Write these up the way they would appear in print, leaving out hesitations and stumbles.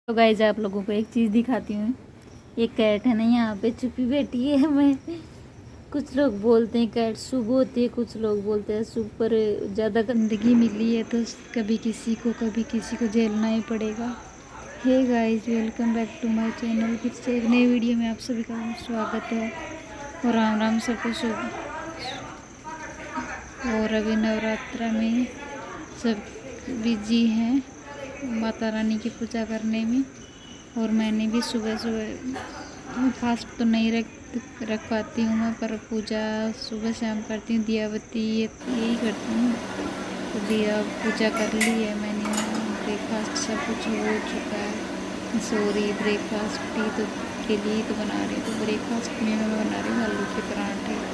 तो गाइस आप लोगों को एक चीज़ दिखाती हूँ। एक कैट है ना, यहाँ पे छुपी बैठी है। मैं कुछ लोग बोलते हैं कैट शुभ होती है, कुछ लोग बोलते हैं शुभ, पर ज़्यादा गंदगी मिली है तो कभी किसी को झेलना ही पड़ेगा। Hey guys, welcome back to my channel. फिर से एक नई वीडियो में आप सभी का स्वागत है और राम राम सबको शुभ। और अभी नवरात्रा में सब बिजी हैं माता रानी की पूजा करने में, और मैंने भी सुबह सुबह फास्ट तो नहीं रख पाती हूँ मैं, पर पूजा सुबह शाम करती हूँ। दियावती यही करती हूँ, तो दिया पूजा कर ली है मैंने। ब्रेकफास्ट सब कुछ हो चुका है। सॉरी, ब्रेकफास्ट टी तो के लिए तो बना रही हूँ। तो ब्रेकफास्ट में मैं बना रही हूँ आलू के पराठे।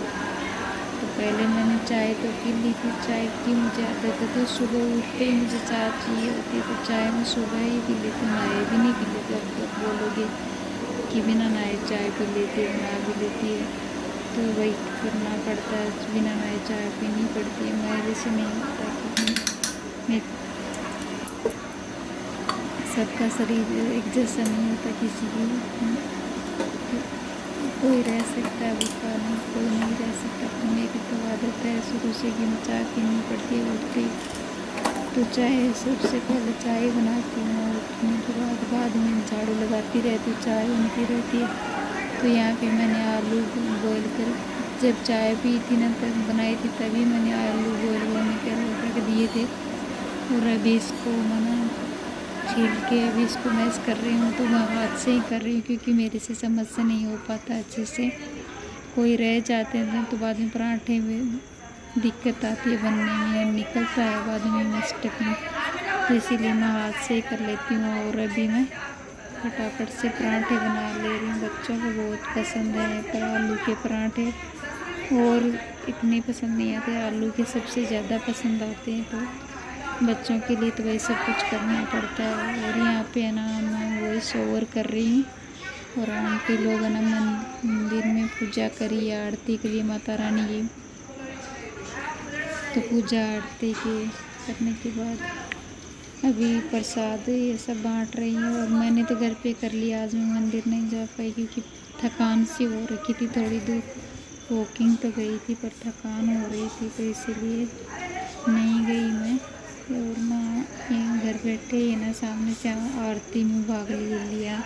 तो पहले मैंने चाय तो पी ली थी। चाय की मुझे आदत है, तो सुबह उठते ही मुझे चाय चाहिए होती है, तो चाय मैं सुबह ही पी लेती हूँ, नहाए भी नहीं पी लेती। अब तो बोलोगे कि बिना नहाए चाय पी लेती है, नहा भी लेती है, तो वही करना पड़ता है, बिना नहाए चाय पीनी पड़ती है। मेरे से नहीं होता, क्योंकि मैं सबका शरीर एक जैसा नहीं होता। किसी की कोई रह सकता है भूखा, नहीं कोई नहीं रह सकता। तो मेरी तो आदत है शुरू से कि मैं चाय पीनी पड़ती है उठती, तो चाय सबसे पहले चाय बनाती हूँ। उठने के बाद में झाड़ू लगाती रहती हूँ, चाय बनती रहती है। तो यहाँ पे मैंने आलू बॉईल कर, जब चाय पी थी ना तब बनाई थी, तभी मैंने आलू बॉईल होने के रख दिए थे। और अभी इसको मैंने छील के अभी इसको मैश कर रही हूँ। तो मैं हाथ से ही कर रही हूँ, क्योंकि मेरे से समझ से नहीं हो पाता अच्छे से। कोई रह जाते हैं तो बाद में पराठे में दिक्कत आती है बनने में, निकलता है बाद में मिस्टेक में, तो इसीलिए मैं हाथ से ही कर लेती हूँ। और अभी मैं फटाफट से पराठे बना ले रही हूँ। बच्चों को बहुत पसंद है पर आलू के पराठे, और इतने पसंद नहीं आते, आलू के सबसे ज़्यादा पसंद आते हैं। तो बच्चों के लिए तो वही सब कुछ करना पड़ता है। और यहाँ पे है ना मैं वॉइस ओवर कर रही हूँ, और आंटी लोग है ना मंदिर में पूजा करी, आरती करी माता रानी की। तो पूजा आरती के करने के बाद अभी प्रसाद ये सब बांट रही हूँ। और मैंने तो घर पे कर लिया, आज मैं मंदिर नहीं जा पाई क्योंकि थकान सी हो रखी थी। थोड़ी दूर वॉकिंग तो गई थी, पर थकान हो रही थी, तो इसीलिए नहीं गई मैं। और मैं घर बैठे ही ना सामने से आरती में भाग लिया,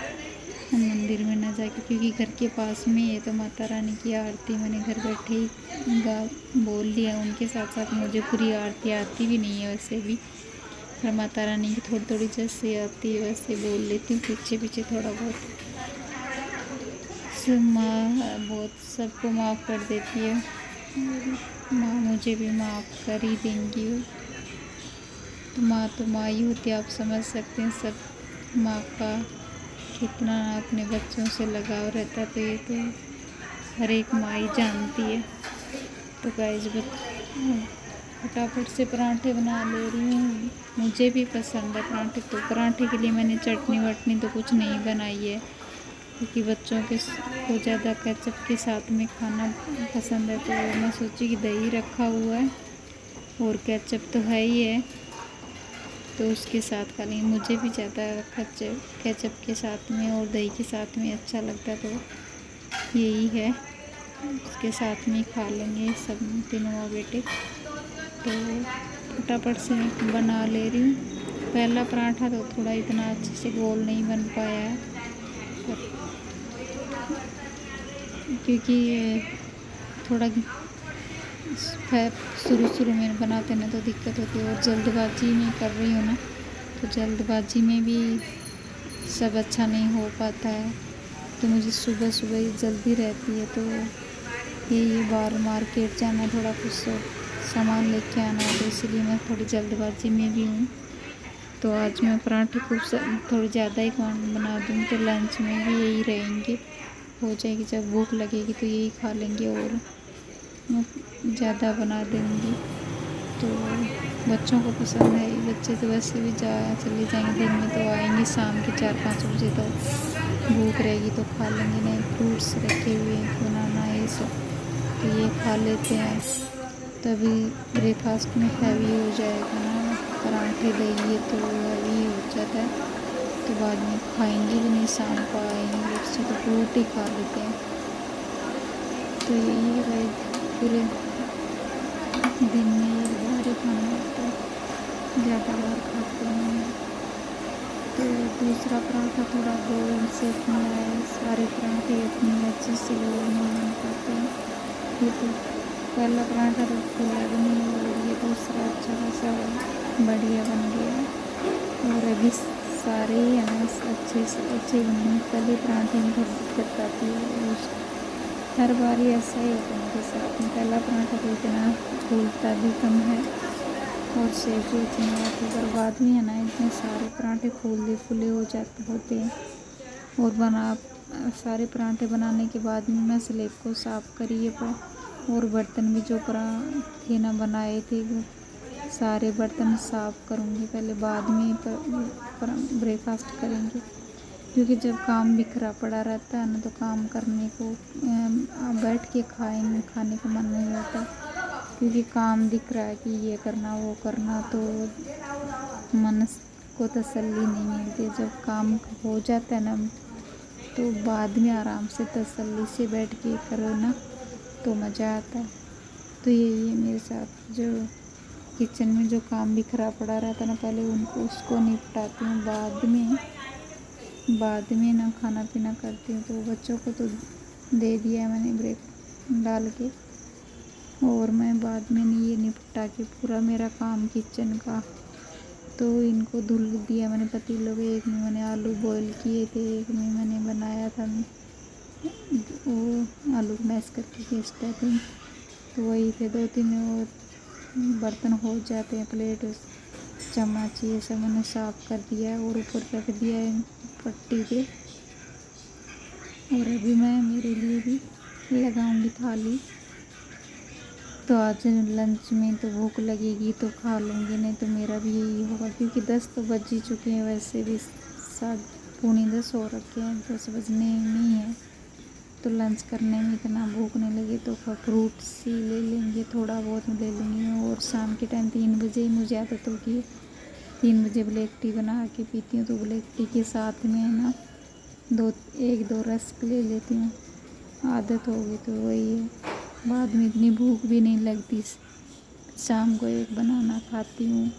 मंदिर में ना जाके, क्योंकि घर के पास में है। तो माता रानी की आरती मैंने घर बैठे ही बोल लिया उनके साथ साथ। मुझे पूरी आरती आती भी नहीं है वैसे भी, पर माता रानी की थोड़ी थोड़ी जैसे आती है वैसे बोल लेती हूँ, पीछे पीछे थोड़ा बहुत। माँ बहुत सबको माफ़ कर देती है, माँ मुझे भी माफ़ कर ही देंगी। तो माँ ही होती है, आप समझ सकते हैं सब माँ का कितना अपने बच्चों से लगाव रहता है। तो ये तो हर एक माँ ही जानती है। तो गाइस फटाफट से पराठे बना ले रही हूँ। मुझे भी पसंद है पराठे, तो पराठे के लिए मैंने चटनी वटनी तो कुछ नहीं बनाई है, क्योंकि बच्चों के को ज़्यादा केचप के साथ में खाना पसंद है। तो मैं सोची कि दही रखा हुआ है और केचप तो है ही है, तो उसके साथ खा लेंगे। मुझे भी ज़्यादा केचप के साथ में और दही के साथ में अच्छा लगता है, तो यही है, उसके साथ में खा लेंगे सब तीनों माँ बेटे। तो फटाफट से बना ले रही हूँ। पहला पराठा तो थोड़ा इतना अच्छे से गोल नहीं बन पाया है, क्योंकि थोड़ा शुरू में बनाते ना तो दिक्कत होती है, और जल्दबाजी में कर रही हूँ ना, तो जल्दबाजी में भी सब अच्छा नहीं हो पाता है। तो मुझे सुबह सुबह ही जल्दी रहती है, तो ये बाहर मार्केट जाना, थोड़ा कुछ सामान लेके आना, तो इसलिए मैं थोड़ी जल्दबाजी में भी हूँ। तो आज मैं पराठे खूब थोड़ी ज़्यादा ही बना दूँ, तो लंच में भी यही रहेंगे, हो जाएगी। जब भूख लगेगी तो यही खा लेंगे, और ज़्यादा बना देंगी। तो बच्चों को पसंद है, बच्चे तो वैसे भी चले जाएंगे दिन में, तो आएंगे शाम के 4-5 बजे, तो भूख रहेगी तो खा लेंगे। नहीं फ्रूट्स रखे हुए हैं, बनाना ये सब, तो ये खा लेते हैं। तभी ब्रेकफास्ट में हैवी हो जाएगा ना, पराठे दही तो हैवी हो जाता है। तो बाद में खाएंगे भी नहीं, शाम को आएंगे उससे तो फ्रूट ही खा लेते हैं। तो यही है, पूरे दिन में एक बार ही खाना होता है, ज़्यादा बार खाते हैं। तो दूसरा पराठा थोड़ा गोल शेप में है, सारे पराठे अपनी अच्छे से गोल नहीं बन पाते हैं। ये तो पहला पराठा तो फूला भी नहीं, और ये दूसरा अच्छा खासा बढ़िया बन गया। और अभी सारे ही है ना अच्छे से अच्छे बने। पहले पराठे में थोड़ी दिक्कत आती है, उस हर बार ही ऐसा ही होता है मेरे साथ में। पहला पराठा तो इतना फूलता भी कम है और शेप भी इतनी आती, पर बाद में है ना इतने सारे पराठे फूले फूले हो जाते होते हैं। और सारे पराठे बनाने के बाद में मैं स्लेब को साफ़ करिए और बर्तन भी जो पराठे ना बनाए थे वो सारे बर्तन साफ़ करूँगी पहले, बाद में ब्रेकफास्ट करेंगे। क्योंकि जब काम बिखरा पड़ा रहता है ना तो काम करने को बैठ के खाने का मन नहीं होता, क्योंकि काम दिख रहा है कि ये करना वो करना, तो मन को तसल्ली नहीं मिलती। जब काम हो जाता है ना तो बाद में आराम से तसल्ली से बैठ के करो ना तो मज़ा आता है। तो यही है मेरे साथ, जो किचन में जो काम बिखरा पड़ा रहता है ना पहले उसको निपटाती हूँ, बाद में ना खाना पीना करती हूँ। तो बच्चों को तो दे दिया है मैंने ब्रेक डाल के, और मैं बाद में नहीं ये निपटा के पूरा मेरा काम किचन का। तो इनको धुल दिया मैंने पतीलों के, एक में मैंने आलू बॉईल किए थे, एक में मैंने बनाया था वो आलू मैश करके स्टफिंग, तो वही थे। 2-3 और बर्तन हो जाते हैं, प्लेट चम्मच ये सब मैंने साफ़ कर दिया है और ऊपर रख दिया है पट्टी पे। और अभी मैं मेरे लिए भी लगाऊंगी थाली। तो आज लंच में तो भूख लगेगी तो खा लूँगी, नहीं तो मेरा भी यही होगा, क्योंकि 10 तो बज ही चुके हैं। वैसे भी 9:45 हो रखे हैं, 10 बजने में है। तो लंच करने में इतना भूख नहीं लगी तो फ्रूट्स ही ले लेंगे, थोड़ा बहुत ले लेंगे। और शाम के टाइम 3 बजे ही मुझे आदत होगी, 3 बजे ब्लैक टी बना के पीती हूँ। तो ब्लैक टी के साथ में है ना 1-2 रस्क ले लेती हूँ, आदत होगी तो वही है। बाद में इतनी भूख भी नहीं लगती, शाम को एक बनाना खाती हूँ,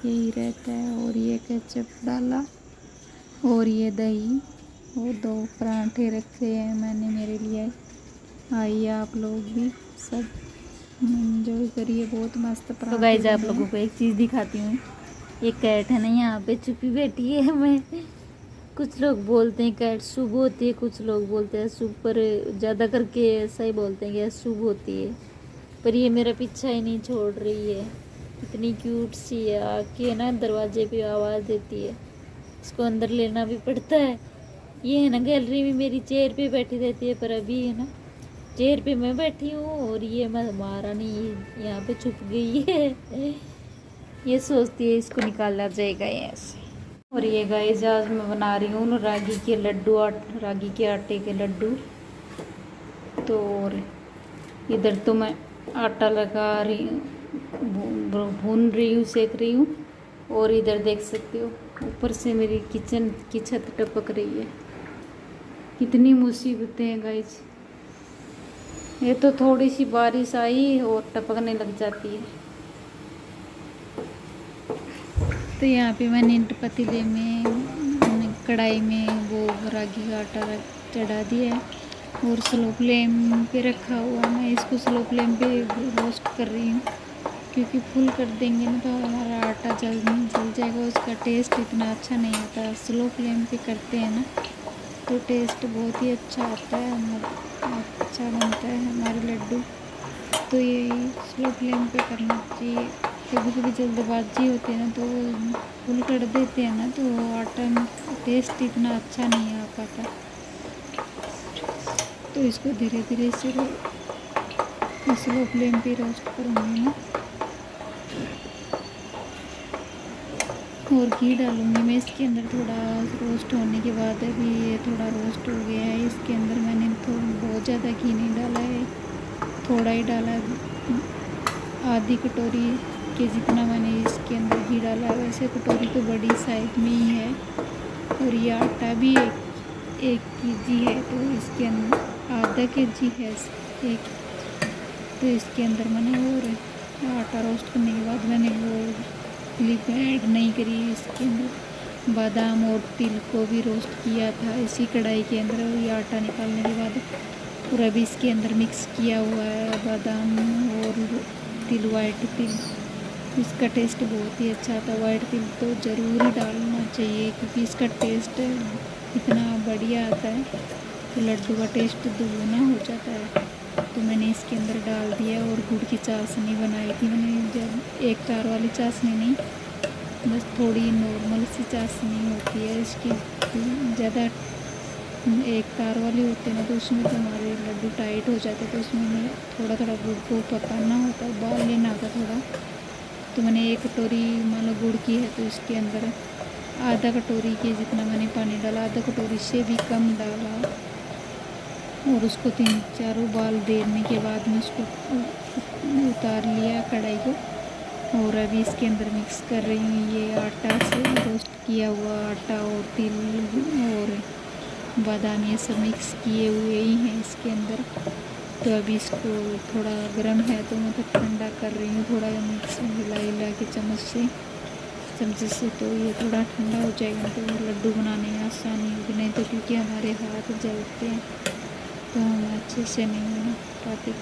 यही रहता है। और ये केचप डाला और ये दही और 2 पराठे रखे हैं मैंने मेरे लिए। आइए आप लोग भी सब एंजॉय करिए, बहुत मस्त पराठे। तो गाइस आप लोगों को एक चीज़ दिखाती हूँ, ये कैट है ना यहाँ पे छुपी बैठी है। मैं कुछ लोग बोलते हैं कैट शुभ होती है, कुछ लोग बोलते हैं शुभ, पर ज़्यादा करके ऐसा ही बोलते हैं कि शुभ होती है। पर ये मेरा पीछा ही नहीं छोड़ रही है, इतनी क्यूट सी है, आके ना दरवाजे पे आवाज़ देती है, इसको अंदर लेना भी पड़ता है। ये है ना गैलरी में मेरी चेयर पे बैठी रहती है, पर अभी है ना चेयर पे मैं बैठी हूँ और ये महारानी यहाँ पे छुप गई है। ये सोचती है इसको निकाला जाएगा ऐसे। और ये गाइस आज मैं बना रही हूँ रागी के लड्डू, रागी के आटे के लड्डू। तो और इधर तो मैं आटा लगा रही हूँ, भून रही हूँ, सेक रही हूँ। और इधर देख सकते हो ऊपर से मेरी किचन की छत टपक रही है। कितनी मुसीबतें हैं गाइस, ये तो थोड़ी सी बारिश आई और टपकने लग जाती है। तो यहाँ पे मैंने पतीले में कढ़ाई में वो रागी का आटा चढ़ा दिया है और स्लो फ्लेम पे रखा हुआ। मैं इसको स्लो फ्लेम पे रोस्ट कर रही हूँ, क्योंकि फुल कर देंगे ना तो हमारा आटा जल जाएगा, उसका टेस्ट इतना अच्छा नहीं आता। स्लो फ्लेम पे करते हैं ना तो टेस्ट बहुत ही अच्छा आता है, अच्छा बनता है हमारे लड्डू। तो ये स्लो फ्लेम पे करना चाहिए। कभी कभी जल्दबाजी होती है ना तो फुल कर देते हैं ना तो आटा में टेस्ट इतना अच्छा नहीं आ पाता। तो इसको धीरे धीरे से स्लो फ्लेम पे रोस्ट करूँगी मैं। और घी डालूँगी मैं इसके अंदर। थोड़ा रोस्ट होने के बाद अभी ये थोड़ा रोस्ट हो गया है, इसके अंदर मैंने बहुत ज़्यादा घी नहीं डाला है, थोड़ा ही डाला, आधी कटोरी के जितना मैंने इसके अंदर घी डाला, वैसे कटोरी तो बड़ी साइज में ही है। और ये आटा भी एक केजी है, तो इसके अंदर आधा केजी है एक। तो इसके अंदर मैंने और आटा रोस्ट करने के बाद मैंने वो क्लिप ऐड नहीं करी। इसके अंदर बादाम और तिल को भी रोस्ट किया था इसी कढ़ाई के अंदर। ये आटा निकालने के बाद और अभी इसके अंदर मिक्स किया हुआ है बादाम और तिल, वाइट तिल। इसका टेस्ट बहुत ही अच्छा आता है। वाइट तिल तो ज़रूर ही डालना चाहिए, क्योंकि इसका टेस्ट इतना बढ़िया आता है तो लड्डू का टेस्ट दुगुना हो जाता है। तो मैंने इसके अंदर डाल दिया और गुड़ की चाशनी बनाई थी मैंने। जब एक तार वाली चाशनी नहीं, बस थोड़ी नॉर्मल सी चाशनी होती है इसकी। ज़्यादा एक तार वाली होती है ना, तो उसमें तो हमारे लड्डू टाइट हो जाते, तो उसमें मैं थोड़ा थोड़ा गुड़ को पकाना होता है, उबाल लेना होता थोड़ा। तो मैंने एक कटोरी मान लो गुड़ की है, तो इसके अंदर आधा कटोरी के जितना मैंने पानी डाला, आधा कटोरी से भी कम डाला। और उसको 3-4 उबाल देने के बाद में उसको उतार लिया कढ़ाई को। और अभी इसके अंदर मिक्स कर रही हूँ ये आटा से रोस्ट किया हुआ आटा और तिल और बादाम, ये सब मिक्स किए हुए ही हैं इसके अंदर। तो अभी इसको थोड़ा गर्म है तो मैं तो ठंडा कर रही हूँ, थोड़ा मिक्स हिला के चम्मच से। तो ये थोड़ा ठंडा हो जाएगा तो लड्डू बनाने में आसानी होगी। नहीं तो क्योंकि हमारे हाथ जलते हैं तो हम अच्छे से नहीं बना पाते।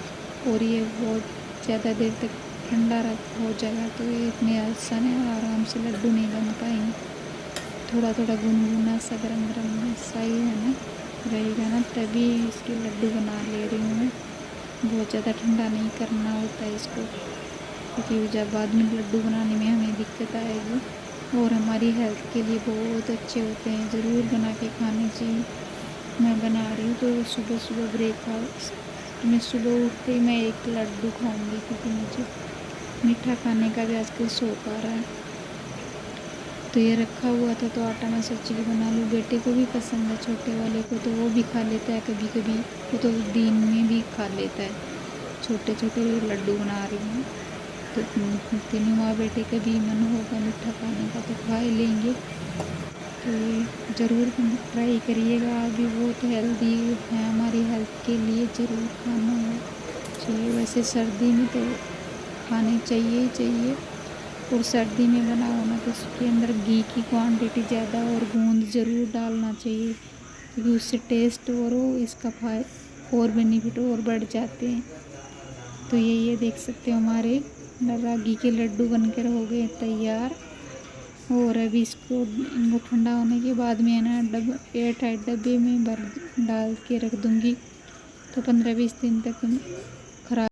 और ये बहुत ज़्यादा देर तक ठंडा हो जाएगा तो ये इतने आसान आराम से लड्डू नहीं बन पाएंगे। थोड़ा थोड़ा गुनगुना सा गरम सा ही है ना रहेगा ना, तभी इसके लड्डू बना ले रही हूँ मैं। बहुत ज़्यादा ठंडा नहीं करना होता है इसको, क्योंकि जब बाद में लड्डू बनाने में हमें दिक्कत आएगी। और हमारी हेल्थ के लिए बहुत अच्छे होते हैं, ज़रूर बना के खाने चाहिए। मैं बना रही हूँ तो सुबह सुबह ब्रेकफास्ट में सुबह उठते ही मैं एक लड्डू खाऊंगी, क्योंकि मुझे मीठा खाने का भी आजकल शौक आ रहा है। तो ये रखा हुआ था तो आटा मैं सोची कि बना लूँ। बेटे को भी पसंद है, छोटे वाले को, तो वो भी खा लेता है कभी कभी। वो तो दिन में भी खा लेता है। छोटे छोटे लड्डू बना रही हूँ तो तीनों माँ बेटे का भी मन होगा मीठा खाने का तो खा ही लेंगे। तो ये ज़रूर ट्राई करिएगा। अभी बहुत हेल्दी है, हमारी हेल्थ के लिए ज़रूर खाना चाहिए। वैसे सर्दी में तो खाने चाहिए ही चाहिए। और सर्दी में बना होना तो उसके अंदर घी की क्वांटिटी ज़्यादा और गूंद ज़रूर डालना चाहिए, क्योंकि उससे टेस्ट और इसका और बेनिफिट और बढ़ जाते हैं। तो ये देख सकते हो हमारे रागी के लड्डू बनकर हो गए तैयार। और अभी इनको ठंडा होने के बाद में है ना एयर टाइट डब्बे में डाल के रख दूँगी, तो 15-20 दिन तक खराब